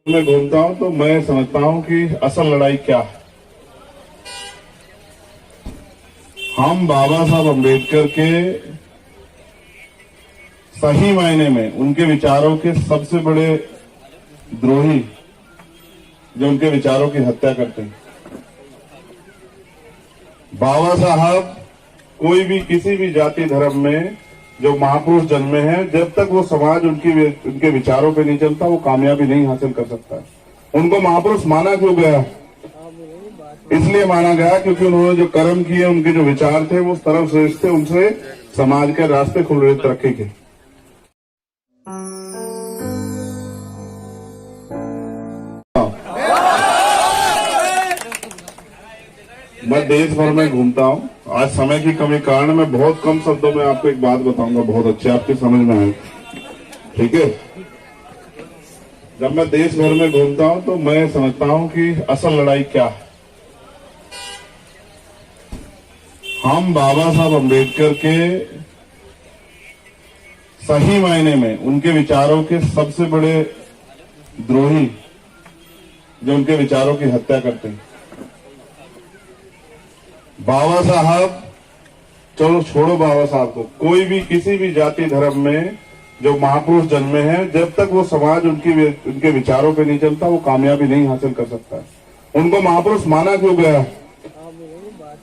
मैं घूमता हूं तो मैं समझता हूं कि असल लड़ाई क्या है। हम बाबा साहब अम्बेडकर के सही मायने में उनके विचारों के सबसे बड़े द्रोही जो उनके विचारों की हत्या करते हैं। बाबा साहब कोई भी किसी भी जाति धर्म में जो महापुरुष जन्मे हैं, जब तक वो समाज उनके विचारों पे नहीं चलता वो कामयाबी नहीं हासिल कर सकता। उनको महापुरुष माना क्यों गया? इसलिए माना गया क्योंकि उन्होंने जो कर्म किए, उनके जो विचार थे वो सर्वश्रेष्ठ थे, उनसे समाज के रास्ते खुल रहे तरक्की के। मैं देश भर में घूमता हूँ। आज समय की कमी कारण मैं बहुत कम शब्दों में आपको एक बात बताऊंगा, बहुत अच्छे आपके समझ में आए, ठीक है। जब मैं देश भर में घूमता हूँ तो मैं समझता हूँ कि असल लड़ाई क्या है। हम बाबा साहब अम्बेडकर के सही मायने में उनके विचारों के सबसे बड़े द्रोही जो उनके विचारों की हत्या करते हैं। बाबा साहब, चलो छोड़ो बाबा साहब को, कोई भी किसी भी जाति धर्म में जो महापुरुष जन्मे हैं, जब तक वो समाज उनके विचारों पे नहीं चलता वो कामयाबी नहीं हासिल कर सकता। उनको महापुरुष माना क्यों गया?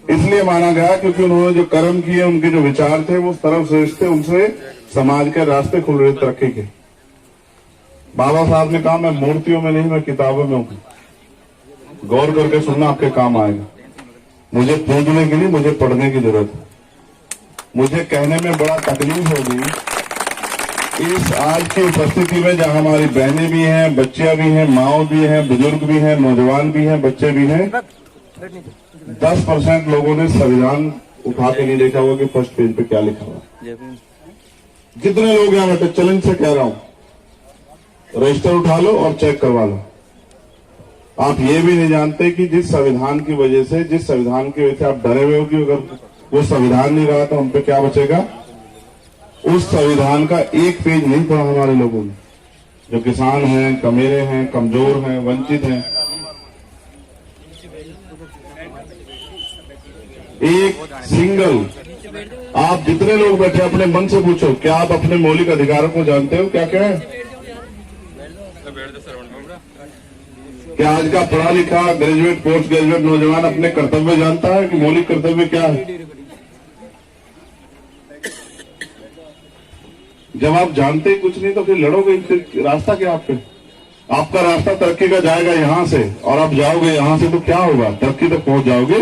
इसलिए माना गया क्योंकि उन्होंने जो कर्म किए, उनके जो विचार थे वो सर्वश्रेष्ठ थे, उनसे समाज के रास्ते खुल रहे तरक्की के। बाबा साहब ने कहा, मैं मूर्तियों में नहीं, मैं किताबों में हूं। गौर करके सुनना, आपके काम आएगा। मुझे पूजने के लिए मुझे पढ़ने की जरूरत है। मुझे कहने में बड़ा तकलीफ होगी इस आज की उपस्थिति में, जहां हमारी बहनें भी हैं, बच्चियां भी हैं, माओ भी हैं, बुजुर्ग भी हैं, नौजवान भी हैं, बच्चे भी हैं। 10% लोगों ने संविधान उठा के नहीं देखा होगा कि फर्स्ट पेज पे क्या लिखा हुआ। कितने लोग यहाँ बैठे? चैलेंज से कह रहा हूं, रजिस्टर उठा लो और चेक करवा लो। आप ये भी नहीं जानते कि जिस संविधान की वजह से आप डरे हुए हो कि अगर वो संविधान नहीं रहा तो हम पे क्या बचेगा। उस संविधान का एक पेज नहीं पढ़ा हमारे लोगों ने, जो किसान हैं, कमेरे हैं, कमजोर हैं, वंचित हैं। एक सिंगल, आप जितने लोग बैठे अपने मन से पूछो, क्या आप अपने मौलिक अधिकारों को जानते हो? क्या क्या है? क्या आज का पढ़ा लिखा ग्रेजुएट, पोस्ट ग्रेजुएट नौजवान अपने कर्तव्य जानता है कि मौलिक कर्तव्य क्या है? जब आप जानते ही कुछ नहीं तो फिर लड़ोगे, फिर रास्ता क्या आप पे? आपका रास्ता तरक्की का जाएगा यहां से, और आप जाओगे यहां से तो क्या होगा? तरक्की तक पहुंच जाओगे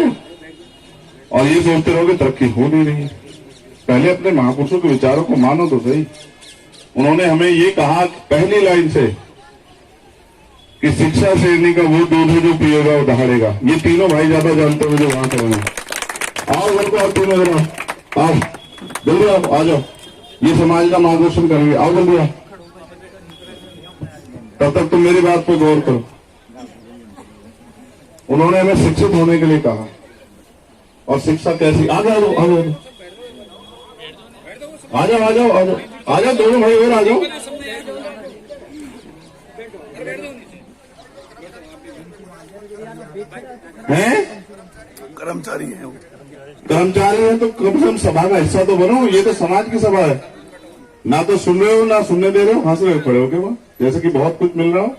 और ये सोचते रहोगे तरक्की हो नहीं रही। पहले अपने महापुरुषों के विचारों को मानो तो सही। उन्होंने हमें ये कहा पहली लाइन से कि शिक्षा शेरनी का वो दूध है जो पिएगा वो दहाड़ेगा। ये तीनों भाई ज्यादा जानते हो जो वहां से बने। आओ घर को, आप तीनों जरा आओ, जल्दी आओ, आ जाओ, ये समाज का मार्गदर्शन करेंगे। आओ जल्दी आओ, तब तक तुम मेरी बात पर गौर करो। उन्होंने हमें शिक्षित होने के लिए कहा, और शिक्षा कैसी? आ जाओ, आ जाओ, आ जाओ, आ जाओ, आ जाओ, आ जाओ, दोनों भाई और आ जाओ। हैं? कर्मचारी हैं, कर्मचारी हैं तो कम से कम सभा का हिस्सा तो बनो। ये तो समाज की सभा है, ना तो सुन रहे हो ना सुनने दे रहे हो, हंस रहे हो खड़े होके वहां, जैसे कि बहुत कुछ मिल रहा हो।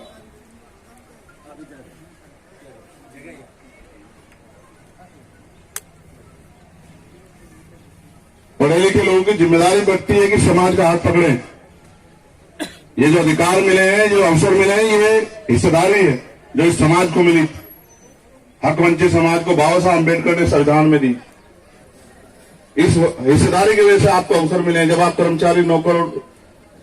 पढ़े लिखे लोगों की जिम्मेदारी बढ़ती है कि समाज का हाथ पकड़े। ये जो अधिकार मिले हैं, जो अवसर मिले हैं, ये हिस्सेदारी है जो इस समाज को मिली। हक वंचित समाज को बाबा साहब अम्बेडकर ने संविधान में दी। इस हिस्सेदारी की वजह से आपको अवसर मिले हैं। जब आप कर्मचारी, नौकर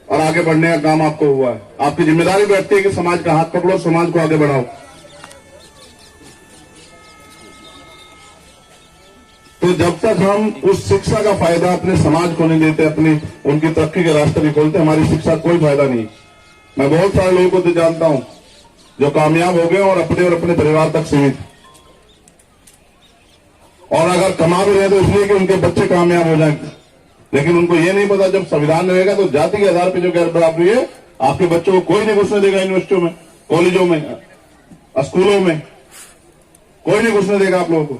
और आगे बढ़ने का काम आपको हुआ है, आपकी जिम्मेदारी बैठती है कि समाज का हाथ पकड़ो, समाज को आगे बढ़ाओ। तो जब तक हम उस शिक्षा का फायदा अपने समाज को नहीं देते, अपनी उनकी तरक्की के रास्ते नहीं खोलते, हमारी शिक्षा कोई फायदा नहीं। मैं बहुत सारे लोगों को तो जानता हूं जो कामयाब हो गए और अपने परिवार तक सीमित, और अगर कमा भी रहे तो इसलिए कि उनके बच्चे कामयाब हो जाएं। लेकिन उनको ये नहीं पता जब संविधान रहेगा तो जाति के आधार पर जो गैर बराबरी है, आपके बच्चों को कोई नहीं घुसने देगा यूनिवर्सिटियों में, कॉलेजों में, स्कूलों में, कोई नहीं घुसने देगा आप लोगों को।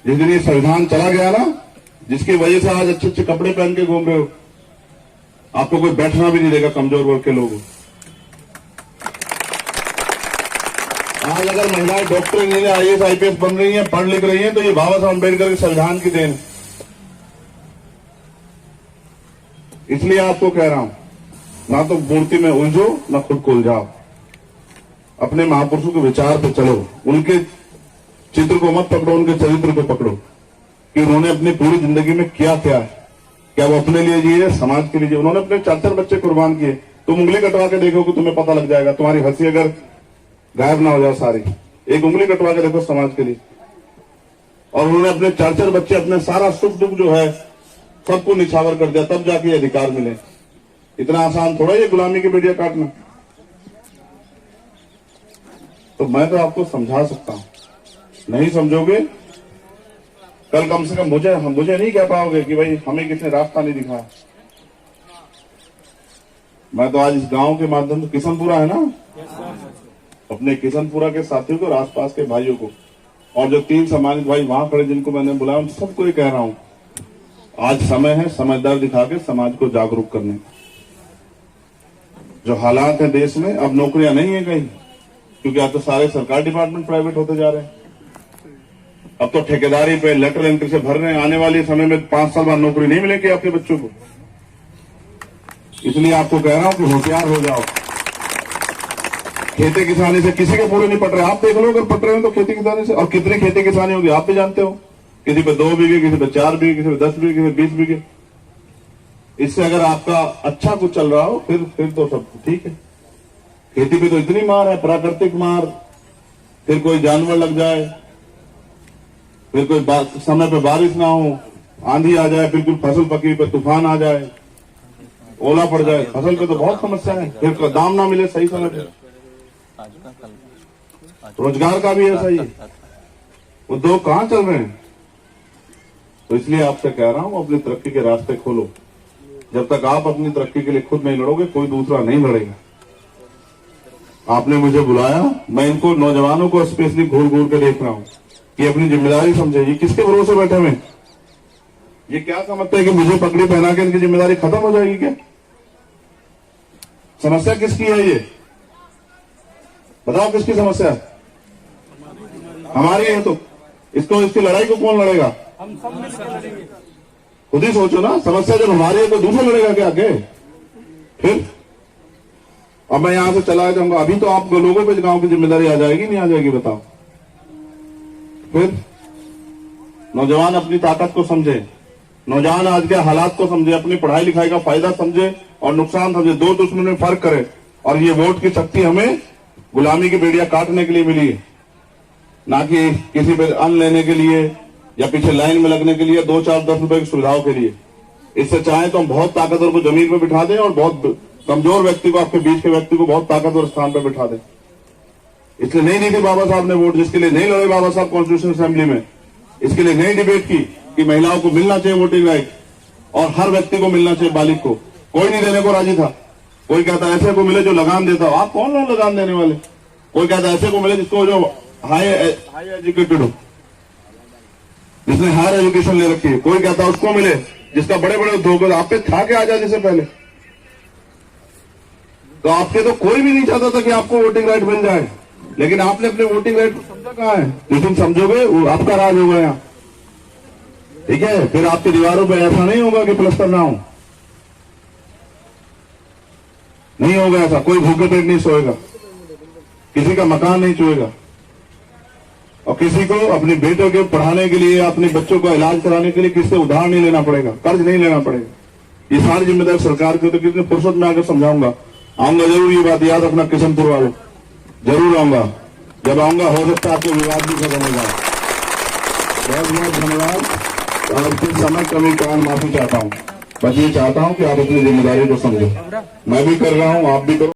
जिस दिन ये संविधान चला गया ना, जिसकी वजह से आज अच्छे अच्छे कपड़े पहन के घूम रहे हो, आपको कोई बैठना भी नहीं देगा कमजोर वर्ग के लोगों। आज अगर महिलाएं डॉक्टर, इंजीनियर, IAS IPS बन रही हैं, पढ़ लिख रही हैं, तो ये बाबा साहब अम्बेडकर के संविधान की देन। इसलिए आपको कह रहा हूं, ना तो मूर्ति में उलझो, ना खुद को उलझाओ। अपने महापुरुषों के विचार पे चलो, उनके चित्र को मत पकड़ो, उनके चरित्र को पकड़ो कि उन्होंने अपनी पूरी जिंदगी में किया क्या है। क्या वो अपने लिए जिए, समाज के लिए जिए? उन्होंने अपने 4-4 बच्चे कुर्बान किए। तुम उंगली कटवा के देखो कि तुम्हें पता लग जाएगा, तुम्हारी हंसी अगर गायब ना हो जाए सारी, एक उंगली कटवा के देखो समाज के लिए। और उन्होंने अपने 4-4 बच्चे, अपने सारा सुख दुख जो है सबको निछावर कर दिया, तब जाके अधिकार मिले। इतना आसान थोड़ा ये गुलामी की बेड़ियां काटना। तो मैं तो आपको समझा सकता हूं, नहीं समझोगे, कल कम से कम मुझे नहीं कह पाओगे कि भाई हमें किसने रास्ता नहीं दिखाया। मैं तो आज इस गांव के माध्यम से, किशनपुरा है ना, अपने किशनपुरा के साथियों को और आसपास के भाइयों को, और जो 3 सम्मानित भाई वहां खड़े जिनको मैंने बुलाया, उन सबको ये कह रहा हूं, आज समय है समझदार दिखा के समाज को जागरूक करने का। जो हालात है देश में, अब नौकरियां नहीं है कहीं, क्योंकि अब तो सारे सरकारी डिपार्टमेंट प्राइवेट होते जा रहे हैं। अब तो ठेकेदारी पे लेटर एंट्री से भर रहे हैं। आने वाले समय में 5 साल बाद नौकरी नहीं मिलेगी आपके बच्चों को। इसलिए आपको कह रहा हूं कि होशियार हो जाओ। खेती किसानी से किसी के पूरे नहीं पट रहे, आप देख लो, अगर पट रहे हो तो खेती किसानी से। और कितनी खेती किसानी होगी आप भी जानते हो, किसी पे 2 बीघे, किसी पे 4 बीघे, किसी पे 10 बीघे, किसी पे 20 बीघे। इससे अगर आपका अच्छा कुछ चल रहा हो, फिर तो सब ठीक है। खेती पे तो इतनी मार है, प्राकृतिक मार, फिर कोई जानवर लग जाए, फिर कोई समय पे बारिश ना हो, आंधी आ जाए, बिल्कुल फसल पकी पे तूफान आ जाए, ओला पड़ जाए, फसल पे तो बहुत समस्या है, फिर दाम ना मिले सही समय पे। रोजगार का भी ऐसा ही, उद्योग कहां चल रहे हैं। तो इसलिए आपसे कह रहा हूं, अपनी तरक्की के रास्ते खोलो। जब तक आप अपनी तरक्की के लिए खुद नहीं लड़ोगे, कोई दूसरा नहीं लड़ेगा। आपने मुझे बुलाया, मैं इनको नौजवानों को स्पेशली घूर घूर के देख रहा हूं कि अपनी जिम्मेदारी समझे। ये किसके भरोसे बैठे हुए? ये क्या समझते हैं कि मुझे पगड़ी पहना के इनकी जिम्मेदारी खत्म हो जाएगी क्या? समस्या किसकी है ये बताओ, किसकी समस्या है? हमारी है। तो इसकी लड़ाई को कौन लड़ेगा? हम सब मिलकर लड़ेंगे। खुद ही सोचो ना, समस्या जब हमारी है तो दूसरा लड़ेगा क्या आगे? फिर अब मैं यहां से चला जाऊंगा, अभी तो आप लोगों पे गांव की जिम्मेदारी आ जाएगी, नहीं आ जाएगी बताओ? फिर नौजवान अपनी ताकत को समझे, नौजवान आज के हालात को समझे, अपनी पढ़ाई लिखाई का फायदा समझे और नुकसान समझे, दो दुश्मन में फर्क करे। और ये वोट की शक्ति हमें गुलामी की बेड़ियां काटने के लिए मिली है, ना कि किसी पे अन्न लेने के लिए या पीछे लाइन में लगने के लिए, 2-4-10 रुपए की सुविधाओं के लिए। इससे चाहे तो हम बहुत ताकतवर को जमीन पर बिठा दें और बहुत कमजोर व्यक्ति को, आपके बीच के व्यक्ति को बहुत ताकतवर स्थान पर बिठा दें। इसलिए नहीं दी थी बाबा साहब ने वोट, जिसके लिए नहीं लड़े बाबा साहब कॉन्स्टिट्यूशन असेंबली में, इसके लिए नहीं डिबेट की कि महिलाओं को मिलना चाहिए वोटिंग राइट और हर व्यक्ति को मिलना चाहिए, बालिग को। कोई नहीं देने को राजी था। कोई कहता ऐसे को मिले जो लगान देता हो। आप कौन लोग लगान देने वाले? कोई कहता ऐसे को मिले जिसको जो हाई एजुकेटेड हो, जिसने हायर एजुकेशन ले रखी है। कोई कहता उसको मिले जिसका बड़े बड़े उद्योग है। आपके था के आजादी से पहले तो आपके तो कोई भी नहीं चाहता था कि आपको वोटिंग राइट मिल जाए, लेकिन आपने अपने वोटिंग राइट को समझा कहाँ है? जिस दिन समझोगे वो आपका राज होगा यहाँ, ठीक है? फिर आपकी दीवारों पे ऐसा नहीं होगा कि प्लस्तर ना हो, नहीं होगा ऐसा। कोई भूखे पेट नहीं सोएगा, किसी का मकान नहीं चुएगा, और किसी को अपने बेटों के पढ़ाने के लिए, अपने बच्चों का इलाज कराने के लिए किसी से उधार नहीं लेना पड़ेगा, कर्ज नहीं लेना पड़ेगा। ये सारी जिम्मेदारी सरकार की। तो कितने फुर्सत में आकर समझाऊंगा, आऊंगा जरूर। ये बात याद रखना किशनपुर वालों, जरूर आऊंगा। जब आऊंगा हो सकता है आपको विवाद भी खत्म हो जाए। बहुत बहुत धन्यवाद। और फिर समय कमी का माफी चाहता हूँ। बस ये चाहता हूँ कि आप अपनी जिम्मेदारी को समझो। मैं भी कर रहा हूँ, आप भी करो।